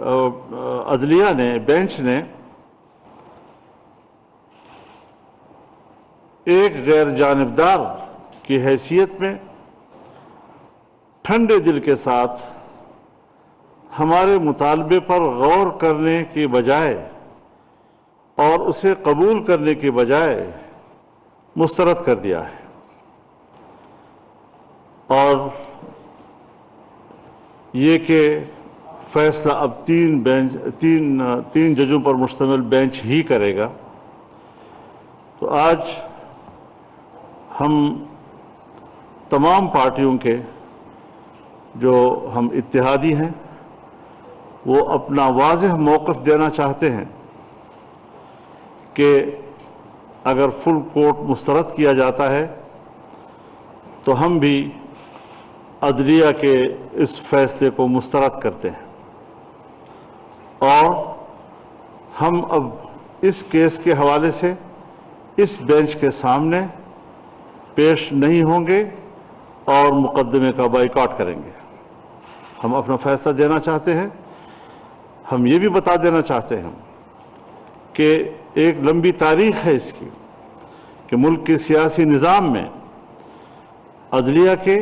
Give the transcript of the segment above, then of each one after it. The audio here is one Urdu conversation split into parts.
عدلیہ نے، بینچ نے ایک غیر جانبدار کی حیثیت میں ٹھنڈے دل کے ساتھ ہمارے مطالبے پر غور کرنے کے بجائے اور اسے قبول کرنے کے بجائے مسترد کر دیا ہے، اور یہ کہ فیصلہ اب تین ججوں پر مشتمل بینچ ہی کرے گا۔ تو آج ہم تمام پارٹیوں کے جو ہم اتحادی ہیں وہ اپنا واضح موقف دینا چاہتے ہیں کہ اگر فل کورٹ مسترد کیا جاتا ہے تو ہم بھی عدلیہ کے اس فیصلے کو مسترد کرتے ہیں، اور ہم اب اس کیس کے حوالے سے اس بینچ کے سامنے پیش نہیں ہوں گے اور مقدمے کا بائیکاٹ کریں گے۔ ہم اپنا فیصلہ دینا چاہتے ہیں۔ ہم یہ بھی بتا دینا چاہتے ہیں کہ ایک لمبی تاریخ ہے اس کی کہ ملک کے سیاسی نظام میں عدلیہ کے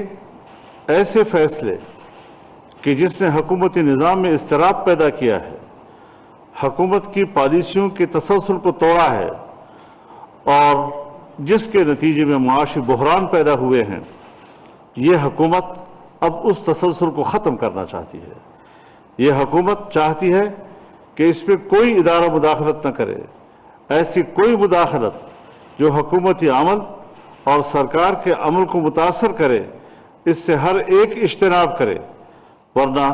ایسے فیصلے کہ جس نے حکومتی نظام میں اضطراب پیدا کیا ہے، حکومت کی پالیسیوں کے تسلسل کو توڑا ہے، اور جس کے نتیجے میں معاشی بحران پیدا ہوئے ہیں، یہ حکومت اب اس تسلسل کو ختم کرنا چاہتی ہے۔ یہ حکومت چاہتی ہے کہ اس میں کوئی ادارہ مداخلت نہ کرے، ایسی کوئی مداخلت جو حکومتی عمل اور سرکار کے عمل کو متاثر کرے، اس سے ہر ایک اجتناب کرے، ورنہ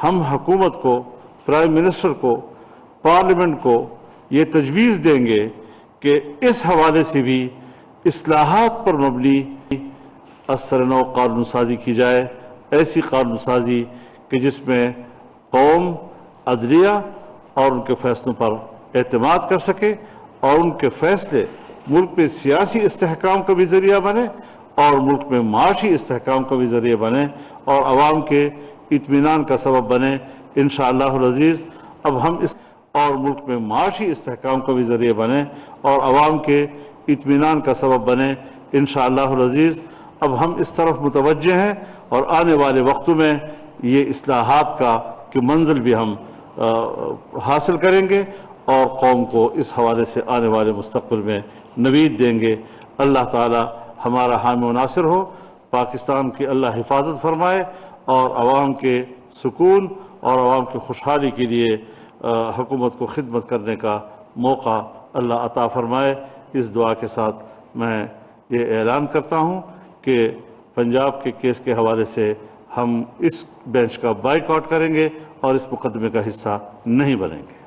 ہم حکومت کو، پرائم منسٹر کو، پارلیمنٹ کو یہ تجویز دیں گے کہ اس حوالے سے بھی اصلاحات پر مبنی اثر نو قانون سازی کی جائے، ایسی قانون سازی کہ جس میں قوم عدلیہ اور ان کے فیصلوں پر اعتماد کر سکے، اور ان کے فیصلے ملک میں سیاسی استحکام کا بھی ذریعہ بنے اور ملک میں معاشی استحکام کا بھی ذریعہ بنے اور عوام کے اطمینان کا سبب بنے انشاءاللہ العزیز۔ اب ہم اس اور ملک میں معاشی استحکام کا بھی ذریعہ بنے اور عوام کے اطمینان کا سبب بنے انشاءاللہ العزیز۔ اب ہم اس طرف متوجہ ہیں، اور آنے والے وقتوں میں یہ اصلاحات کی منزل بھی ہم حاصل کریں گے، اور قوم کو اس حوالے سے آنے والے مستقبل میں نوید دیں گے۔ اللہ تعالی ہمارا حامی و ناصر ہو، پاکستان کی اللہ حفاظت فرمائے، اور عوام کے سکون اور عوام کی خوشحالی کے لیے حکومت کو خدمت کرنے کا موقع اللہ عطا فرمائے۔ اس دعا کے ساتھ میں یہ اعلان کرتا ہوں کہ پنجاب کے کیس کے حوالے سے ہم اس بینچ کا بائیکاٹ کریں گے اور اس مقدمے کا حصہ نہیں بنیں گے۔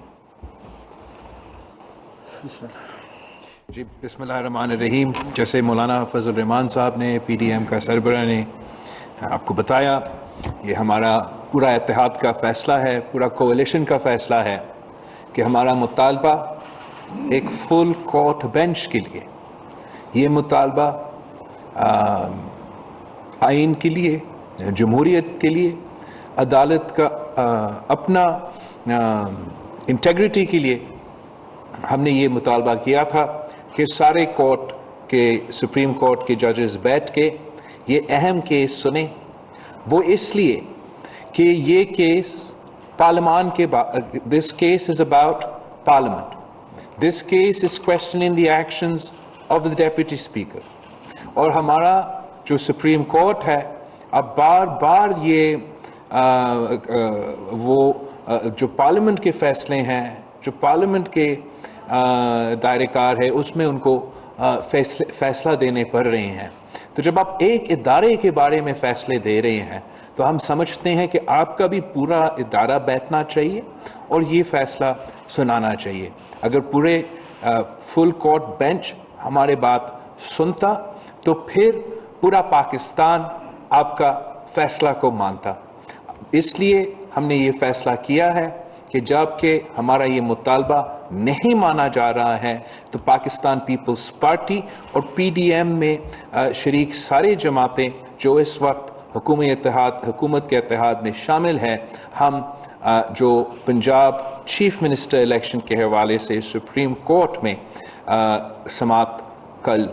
بسم اللہ جی، بسم اللہ الرحمن الرحیم۔ جیسے مولانا فضل الرحمان صاحب نے، پی ڈی ایم کا سربراہ نے آپ کو بتایا، یہ ہمارا پورا اتحاد کا فیصلہ ہے، پورا کولیشن کا فیصلہ ہے کہ ہمارا مطالبہ ایک فل کورٹ بینچ کے لیے، یہ مطالبہ آئین کے لیے، جمہوریت کے لیے، عدالت کا اپنا انٹیگریٹی کے لیے ہم نے یہ مطالبہ کیا تھا کہ سارے کورٹ کے، سپریم کورٹ کے ججز بیٹھ کے یہ اہم کیس سنیں۔ وہ اس لیے کہ یہ کیس پارلیمان کے this case is about parliament, this case is questioning the actions of the deputy speaker, اور ہمارا جو سپریم کورٹ ہے اب بار بار یہ وہ جو پارلیمنٹ کے فیصلے ہیں، جو پارلیمنٹ کے دائرہ کار ہے، اس میں ان کو فیصلہ دینے پڑ رہے ہیں۔ تو جب آپ ایک ادارے کے بارے میں فیصلے دے رہے ہیں تو ہم سمجھتے ہیں کہ آپ کا بھی پورا ادارہ بیٹھنا چاہیے اور یہ فیصلہ سنانا چاہیے۔ اگر پورے فل کورٹ بینچ ہمارے بات سنتا تو پھر پورا پاکستان آپ کا فیصلہ کو مانتا۔ اس لیے ہم نے یہ فیصلہ کیا ہے کہ جب کہ ہمارا یہ مطالبہ نہیں مانا جا رہا ہے تو پاکستان پیپلز پارٹی اور پی ڈی ایم میں شریک سارے جماعتیں جو اس وقت حکومت کے اتحاد میں شامل ہیں، ہم جو پنجاب چیف منسٹر الیکشن کے حوالے سے سپریم کورٹ میں سماعت کل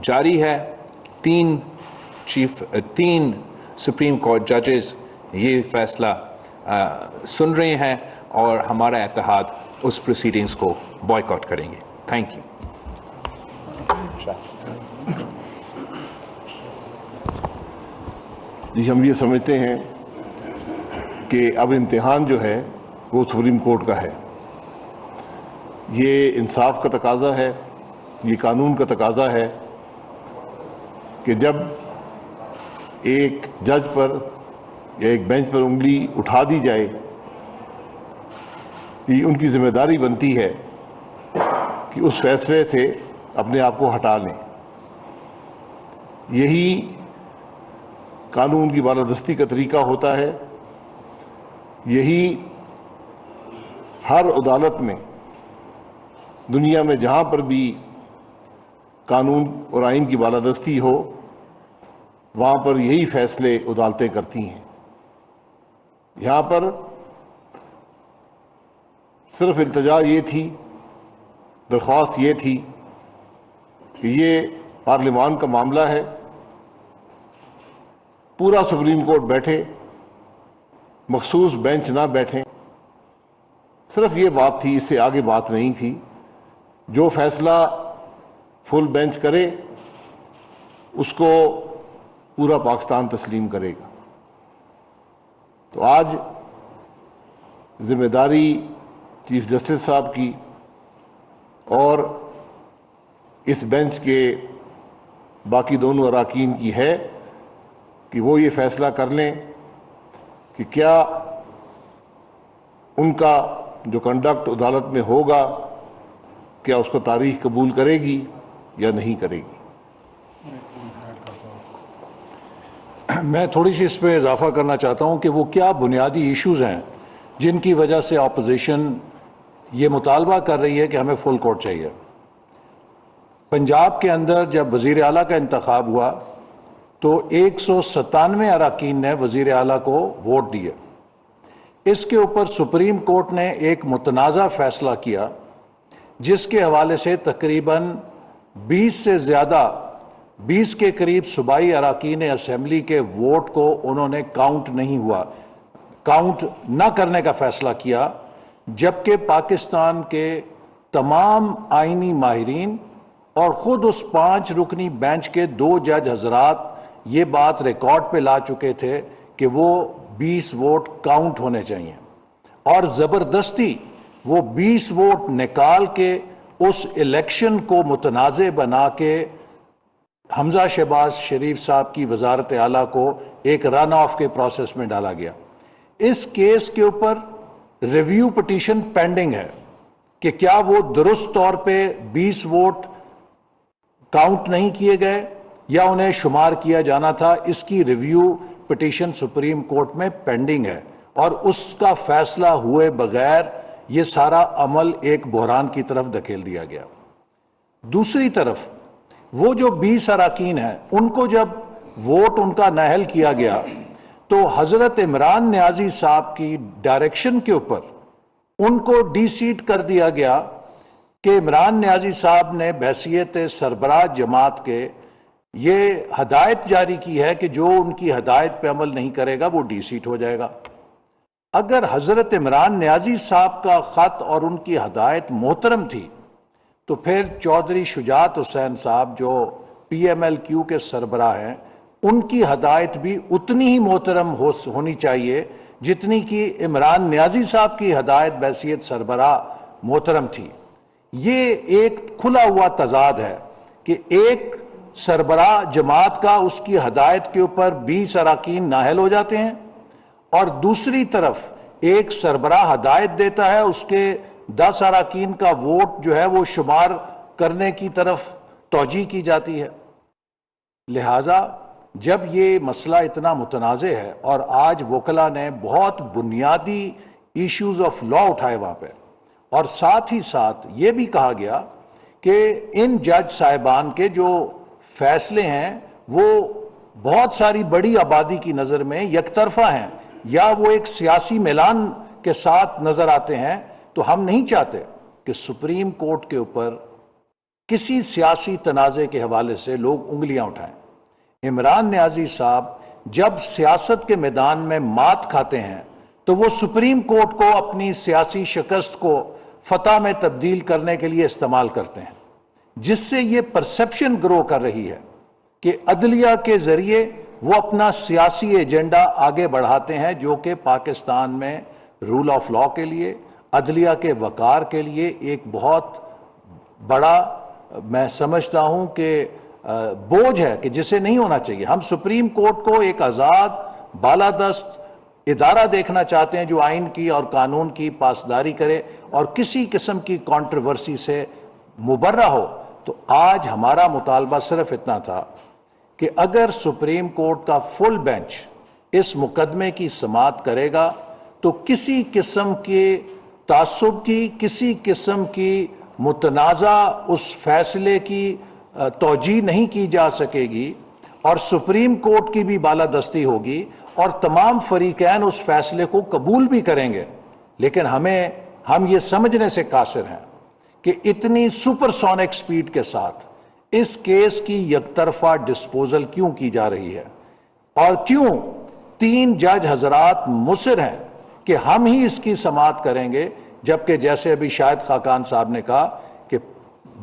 جاری ہے. تین سپریم کورٹ ججز یہ فیصلہ سن رہے ہیں اور ہمارا اتحاد اس پروسیڈنگز کو بائیکاٹ کریں گے. Thank you. جی ہم یہ سمجھتے ہیں کہ اب امتحان جو ہے وہ سپریم کورٹ کا ہے. یہ انصاف کا تقاضا ہے, یہ قانون کا تقاضا ہے کہ جب ایک جج پر یا ایک بینچ پر انگلی اٹھا دی جائے یہ ان کی ذمہ داری بنتی ہے کہ اس فیصلے سے اپنے آپ کو ہٹا لیں. یہی قانون کی بالادستی کا طریقہ ہوتا ہے. یہی ہر عدالت میں دنیا میں جہاں پر بھی قانون اور آئین کی بالادستی ہو وہاں پر یہی فیصلے عدالتیں کرتی ہیں. یہاں پر صرف التجا یہ تھی, درخواست یہ تھی کہ یہ پارلیمان کا معاملہ ہے, پورا سپریم کورٹ بیٹھے, مخصوص بینچ نہ بیٹھیں. صرف یہ بات تھی, اس سے آگے بات نہیں تھی. جو فیصلہ فل بینچ کرے اس کو پورا پاکستان تسلیم کرے گا. تو آج ذمہ داری چیف جسٹس صاحب کی اور اس بینچ کے باقی دونوں اراکین کی ہے کہ وہ یہ فیصلہ کر لیں کہ کیا ان کا جو کنڈکٹ عدالت میں ہوگا کیا اس کو تاریخ قبول کرے گی یا نہیں کرے گی. میں تھوڑی سی اس پہ اضافہ کرنا چاہتا ہوں کہ وہ کیا بنیادی ایشوز ہیں جن کی وجہ سے اپوزیشن یہ مطالبہ کر رہی ہے کہ ہمیں فل کورٹ چاہیے. پنجاب کے اندر جب وزیر اعلیٰ کا انتخاب ہوا تو 197 اراکین نے وزیر اعلیٰ کو ووٹ دیے. اس کے اوپر سپریم کورٹ نے ایک متنازع فیصلہ کیا جس کے حوالے سے تقریباً 20 کے قریب صوبائی اراکین اسمبلی کے ووٹ کو انہوں نے کاؤنٹ نہ کرنے کا فیصلہ کیا, جبکہ پاکستان کے تمام آئینی ماہرین اور خود اس 5 رکنی بینچ کے 2 جج حضرات یہ بات ریکارڈ پہ لا چکے تھے کہ وہ 20 ووٹ کاؤنٹ ہونے چاہیے, اور زبردستی وہ 20 ووٹ نکال کے اس الیکشن کو متنازع بنا کے حمزہ شہباز شریف صاحب کی وزارت اعلیٰ کو ایک رن آف کے پروسیس میں ڈالا گیا. اس کیس کے اوپر ریویو پٹیشن پینڈنگ ہے کہ کیا وہ درست طور پہ 20 ووٹ کاؤنٹ نہیں کیے گئے یا انہیں شمار کیا جانا تھا. اس کی ریویو پٹیشن سپریم کورٹ میں پینڈنگ ہے, اور اس کا فیصلہ ہوئے بغیر یہ سارا عمل ایک بحران کی طرف دھکیل دیا گیا. دوسری طرف وہ جو 20 اراکین ہیں ان کو جب ووٹ ان کا نااہل کیا گیا تو حضرت عمران نیازی صاحب کی ڈائریکشن کے اوپر ان کو ڈی سیٹ کر دیا گیا کہ عمران نیازی صاحب نے بحیثیت سربراہ جماعت کے یہ ہدایت جاری کی ہے کہ جو ان کی ہدایت پہ عمل نہیں کرے گا وہ ڈی سیٹ ہو جائے گا. اگر حضرت عمران نیازی صاحب کا خط اور ان کی ہدایت محترم تھی تو پھر چودھری شجاعت حسین صاحب جو پی ایم ایل کیو کے سربراہ ہیں ان کی ہدایت بھی اتنی ہی محترم ہونی چاہیے جتنی کہ عمران نیازی صاحب کی ہدایت بحیثیت سربراہ محترم تھی. یہ ایک کھلا ہوا تضاد ہے کہ ایک سربراہ جماعت کا اس کی ہدایت کے اوپر 20 اراکین نااہل ہو جاتے ہیں, اور دوسری طرف ایک سربراہ ہدایت دیتا ہے, اس کے 10 اراکین کا ووٹ جو ہے وہ شمار کرنے کی طرف توجہ کی جاتی ہے. لہٰذا جب یہ مسئلہ اتنا متنازع ہے اور آج وکلا نے بہت بنیادی ایشوز آف لا اٹھائے وہاں پہ, اور ساتھ ہی ساتھ یہ بھی کہا گیا کہ ان جج صاحبان کے جو فیصلے ہیں وہ بہت ساری بڑی آبادی کی نظر میں یک طرفہ ہیں, یا وہ ایک سیاسی میلان کے ساتھ نظر آتے ہیں، تو ہم نہیں چاہتے کہ سپریم کورٹ کے اوپر کسی سیاسی تنازع کے حوالے سے لوگ انگلیاں اٹھائیں۔ عمران نیازی صاحب جب سیاست کے میدان میں مات کھاتے ہیں تو وہ سپریم کورٹ کو اپنی سیاسی شکست کو فتح میں تبدیل کرنے کے لیے استعمال کرتے ہیں، جس سے یہ پرسپشن گرو کر رہی ہے کہ عدلیہ کے ذریعے وہ اپنا سیاسی ایجنڈا آگے بڑھاتے ہیں، جو کہ پاکستان میں رول آف لا کے لیے، عدلیہ کے وقار کے لیے ایک بہت بڑا میں سمجھتا ہوں کہ بوجھ ہے کہ جسے نہیں ہونا چاہیے۔ ہم سپریم کورٹ کو ایک آزاد بالادست ادارہ دیکھنا چاہتے ہیں جو آئین کی اور قانون کی پاسداری کرے اور کسی قسم کی کنٹروورسی سے مبرہ ہو۔ تو آج ہمارا مطالبہ صرف اتنا تھا کہ اگر سپریم کورٹ کا فل بینچ اس مقدمے کی سماعت کرے گا تو کسی قسم کے تعصب کی، کسی قسم کی متنازع اس فیصلے کی توجیہ نہیں کی جا سکے گی، اور سپریم کورٹ کی بھی بالادستی ہوگی اور تمام فریقین اس فیصلے کو قبول بھی کریں گے۔ لیکن ہم یہ سمجھنے سے قاصر ہیں کہ اتنی سپر سونک سپیڈ کے ساتھ اس کیس کی یک طرفہ ڈسپوزل کیوں کی جا رہی ہے، اور کیوں 3 جج حضرات مصر ہیں کہ ہم ہی اس کی سماعت کریں گے، جبکہ جیسے ابھی شاہد خاقان صاحب نے کہا کہ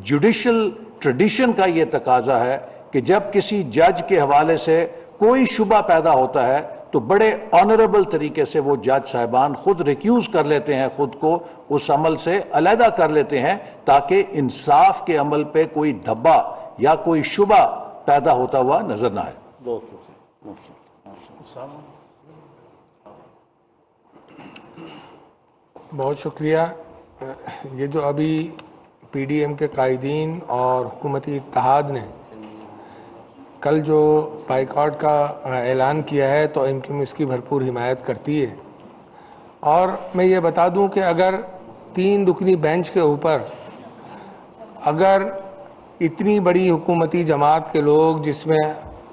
جوڈیشل ٹریڈیشن کا یہ تقاضا ہے کہ جب کسی جج کے حوالے سے کوئی شبہ پیدا ہوتا ہے تو بڑے آنریبل طریقے سے وہ جج صاحبان خود ریکیوز کر لیتے ہیں، خود کو اس عمل سے علیحدہ کر لیتے ہیں، تاکہ انصاف کے عمل پہ کوئی دھبا یا کوئی شبہ پیدا ہوتا ہوا نظر نہ آئے۔ بہت شکریہ۔ یہ جو ابھی پی ڈی ایم کے قائدین اور حکومتی اتحاد نے کل جو بائیکاٹ کا اعلان کیا ہے، تو ایم کیو ایم اس کی بھرپور حمایت کرتی ہے۔ اور میں یہ بتا دوں کہ اگر 3 رکنی بینچ کے اوپر اگر اتنی بڑی حکومتی جماعت کے لوگ، جس میں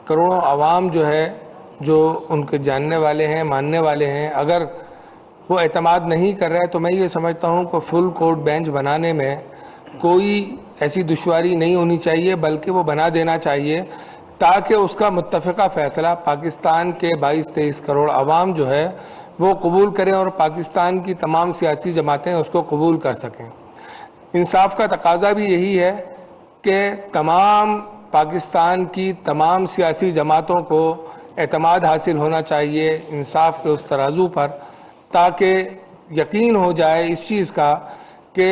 کروڑوں عوام جو ہے، جو ان کے جاننے والے ہیں، ماننے والے ہیں، اگر وہ اعتماد نہیں کر رہے، تو میں یہ سمجھتا ہوں کہ فل کورٹ بینچ بنانے میں کوئی ایسی دشواری نہیں ہونی چاہیے، بلکہ وہ بنا دینا چاہیے تاکہ اس کا متفقہ فیصلہ پاکستان کے 22-23 کروڑ عوام جو ہے وہ قبول کریں، اور پاکستان کی تمام سیاسی جماعتیں اس کو قبول کر سکیں۔ انصاف کا تقاضا بھی یہی ہے کہ تمام پاکستان کی تمام سیاسی جماعتوں کو اعتماد حاصل ہونا چاہیے انصاف کے اس ترازو پر، تاکہ یقین ہو جائے اس چیز کا کہ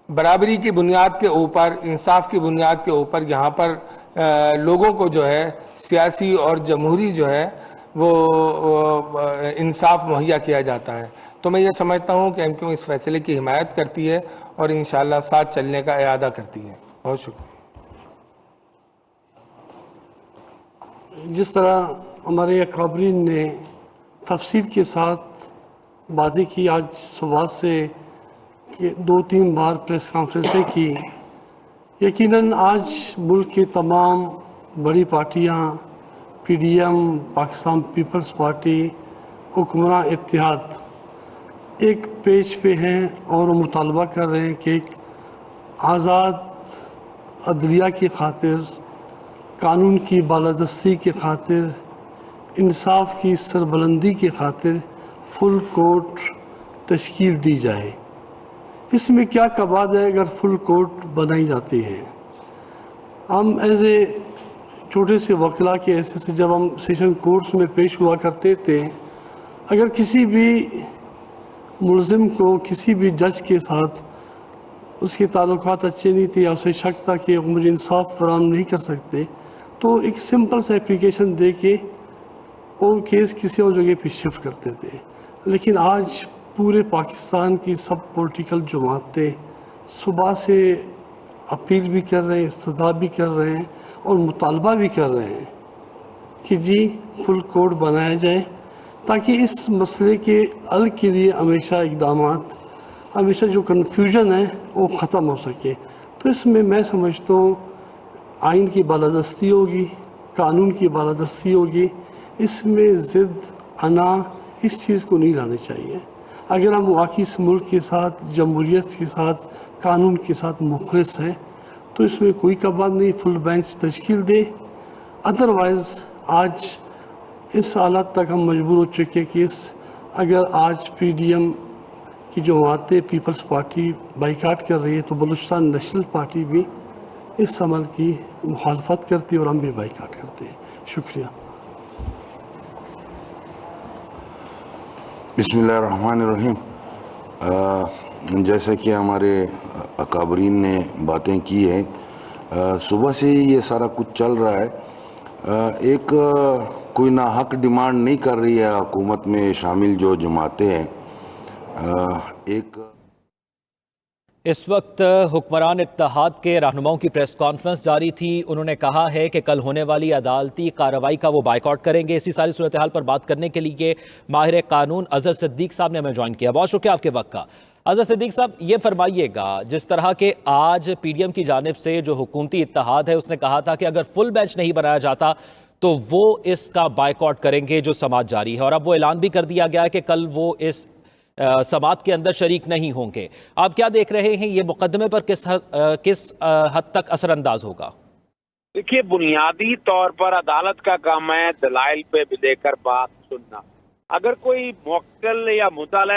برابری کی بنیاد کے اوپر، انصاف کی بنیاد کے اوپر یہاں پر لوگوں کو جو ہے سیاسی اور جمہوری جو ہے وہ انصاف مہیا کیا جاتا ہے۔ تو میں یہ سمجھتا ہوں کہ ایم کیو اس فیصلے کی حمایت کرتی ہے اور انشاءاللہ ساتھ چلنے کا اعادہ کرتی ہے۔ بہت شکریہ۔ جس طرح ہمارے اکابرین نے تفصیل کے ساتھ باتیں کی، آج صبح سے 2-3 بار پریس کانفرنسیں کی، یقیناً آج ملک کے تمام بڑی پارٹیاں، P D M, Pakistan Peoples Party, حکمراں اتحاد ایک پیج پہ ہیں اور وہ مطالبہ کر رہے ہیں کہ ایک آزاد عدلیہ کی خاطر، قانون کی بالادستی کی خاطر، انصاف کی سربلندی کی خاطر فل کورٹ تشکیل دی جائے۔ اس میں کیا کباد ہے اگر فل کورٹ بنائی جاتی ہے؟ ہم ایز اے چھوٹے سے وکلا کے ایسے سے جب ہم سیشن کورٹس میں پیش ہوا کرتے تھے، اگر کسی بھی ملزم کو کسی بھی جج کے ساتھ اس کے تعلقات اچھے نہیں تھے یا اسے شک تھا کہ مجھے انصاف فراہم نہیں کر سکتے، تو ایک سمپل سا اپلیکیشن دے کے وہ کیس کسی اور جگہ پہ شفٹ کرتے تھے۔ لیکن آج پورے پاکستان کی سب پولیٹیکل جماعتیں صبح سے اپیل بھی کر رہے ہیں، استدعا بھی کر رہے ہیں اور مطالبہ بھی کر رہے ہیں کہ جی فل کورٹ بنایا جائے، تاکہ اس مسئلے کے حل کے لیے ہمیشہ اقدامات، ہمیشہ جو کنفیوژن ہے وہ ختم ہو سکے۔ تو اس میں سمجھتا ہوں آئین کی بالادستی ہوگی، قانون کی بالادستی ہوگی، اس میں ضد، انا، اس چیز کو نہیں لانا چاہیے. اگر ہم واقعی اس ملک کے ساتھ، جمہوریت کے ساتھ، قانون کے ساتھ مخلص ہیں تو اس میں کوئی بات نہیں، فل بینچ تشکیل دے. ادروائز آج اس حالت تک ہم مجبور ہو چکے کہ اگر آج پی ڈی ایم کی جو جماعتیں پیپلز پارٹی بائیکاٹ کر رہی ہے تو بلوچستان نیشنل پارٹی بھی اس عمل کی مخالفت کرتی ہے اور ہم بھی بائیکاٹ کرتے ہیں. شکریہ. بسم اللہ الرحمن الرحیم. جیسا کہ ہمارے اکابرین نے باتیں کی ہیں، صبح سے یہ سارا کچھ چل رہا ہے. ایک کوئی ناحق ڈیمانڈ نہیں کر رہی ہے حکومت میں شامل جو جماعتیں ہیں. ایک اس وقت حکمران اتحاد کے رہنماؤں کی پریس کانفرنس جاری تھی. انہوں نے کہا ہے کہ کل ہونے والی عدالتی کارروائی کا وہ بائیکاٹ کریں گے. اسی ساری صورتحال پر بات کرنے کے لیے ماہر قانون اظہر صدیق صاحب نے ہمیں جوائن کیا. بہت شکریہ آپ کے وقت کا. اظہر صدیق صاحب، یہ فرمائیے گا، جس طرح کہ آج پی ڈی ایم کی جانب سے جو حکومتی اتحاد ہے اس نے کہا تھا کہ اگر فل بینچ نہیں بنایا جاتا تو وہ اس کا بائیکاٹ کریں گے جو سماعت جاری ہے، اور اب وہ اعلان بھی کر دیا گیا ہے کہ کل وہ اس سماعت کے اندر شریک نہیں ہوں گے. آپ کیا دیکھ رہے ہیں، یہ مقدمے پر کس حد تک اثر انداز ہوگا؟ دیکھیے، بنیادی طور پر عدالت کا کام ہے دلائل پہ لے کر بات سننا. اگر کوئی موکل یا مطالعہ